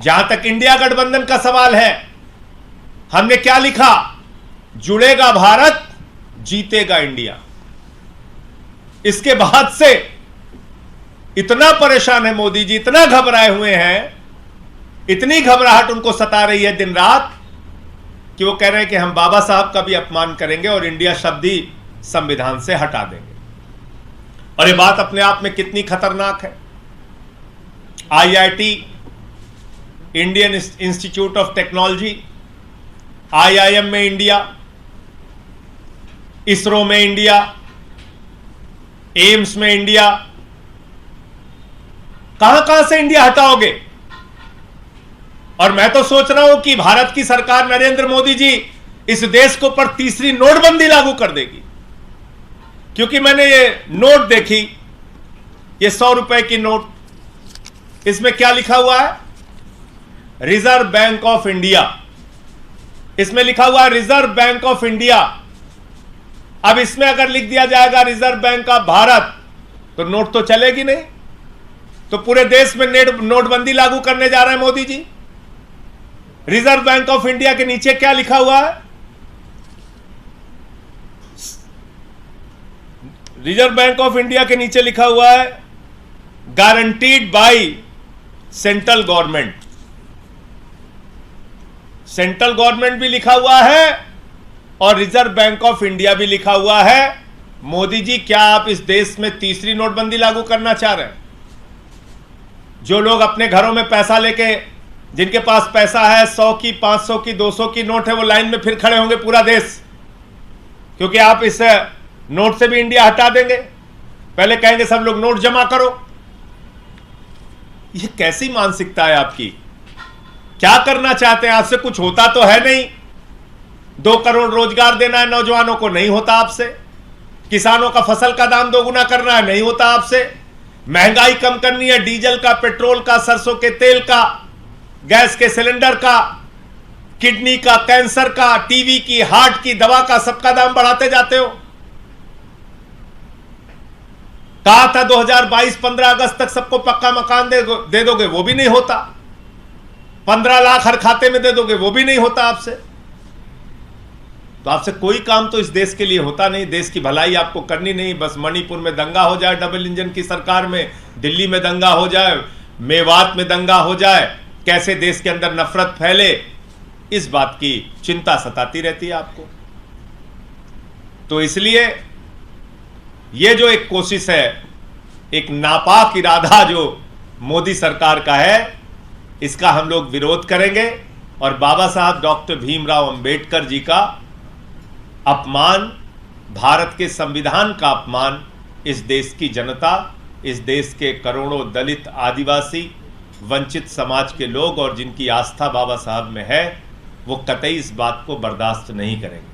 जहां तक इंडिया गठबंधन का सवाल है, हमने क्या लिखा? जुड़ेगा भारत, जीतेगा इंडिया। इसके बाद से इतना परेशान है मोदी जी, इतना घबराए हुए हैं, इतनी घबराहट उनको सता रही है दिन रात कि वो कह रहे हैं कि हम बाबा साहब का भी अपमान करेंगे और इंडिया शब्द ही संविधान से हटा देंगे। और ये बात अपने आप में कितनी खतरनाक है। IIT, Indian institute of technology, IIM में इंडिया, इसरो में इंडिया, एम्स में इंडिया, कहां से इंडिया हटाओगे? और मैं तो सोच रहा हूं कि भारत की सरकार, नरेंद्र मोदी जी, इस देश के ऊपर तीसरी नोटबंदी लागू कर देगी। क्योंकि मैंने ये नोट देखी, ये 100 रुपए की नोट, इसमें क्या लिखा हुआ है? Reserve bank of India. इसमें लिखा हुआ है रिजर्व बैंक ऑफ इंडिया। अब इसमें अगर लिख दिया जाएगा रिजर्व बैंक ऑफ भारत, तो नोट तो चलेगी नहीं। तो पूरे देश में नोटबंदी लागू करने जा रहे हैं Modi ji. Reserve bank of India के नीचे क्या लिखा हुआ है? रिजर्व बैंक ऑफ इंडिया के नीचे लिखा हुआ है guaranteed by central government. Central government भी लिखा हुआ है और रिजर्व बैंक ऑफ इंडिया भी लिखा हुआ है। मोदी जी, क्या आप इस देश में तीसरी नोटबंदी लागू करना चाह रहे हैं? जो लोग अपने घरों में पैसा लेके, जिनके पास पैसा है, 100 की, 500 की, 200 की नोट है, वो लाइन में फिर खड़े होंगे पूरा देश, क्योंकि आप इस नोट से भी इंडिया हटा देंगे। पहले कहेंगे सब लोग नोट जमा करो। ये कैसी मानसिकता है आपकी? क्या करना चाहते हैं? आपसे कुछ होता तो है नहीं। 2 करोड़ रोजगार देना है नौजवानों को, नहीं होता आपसे। किसानों का फसल का दाम दोगुना करना है, नहीं होता आपसे। महंगाई कम करनी है, डीजल का, पेट्रोल का, सरसों के तेल का, गैस के सिलेंडर का, किडनी का, कैंसर का, टीवी की, हार्ट की दवा का, सबका दाम बढ़ाते जाते हो। कहा था 2022 15 अगस्त तक सबको पक्का मकान दे दोगे, वो भी नहीं होता। 15 लाख हर खाते में दे दोगे, वो भी नहीं होता आपसे। तो आपसे कोई काम तो इस देश के लिए होता नहीं। देश की भलाई आपको करनी नहीं, बस मणिपुर में दंगा हो जाए डबल इंजन की सरकार में, दिल्ली में दंगा हो जाए, मेवात में दंगा हो जाए, कैसे देश के अंदर नफरत फैले, इस बात की चिंता सताती रहती है आपको। तो इसलिए ये जो एक कोशिश है, एक नापाक इरादा जो मोदी सरकार का है, इसका हम लोग विरोध करेंगे। और बाबा साहब डॉक्टर भीमराव अंबेडकर जी का अपमान, भारत के संविधान का अपमान, इस देश की जनता, इस देश के करोड़ों दलित, आदिवासी, वंचित समाज के लोग और जिनकी आस्था बाबा साहब में है, वो कतई इस बात को बर्दाश्त नहीं करेंगे।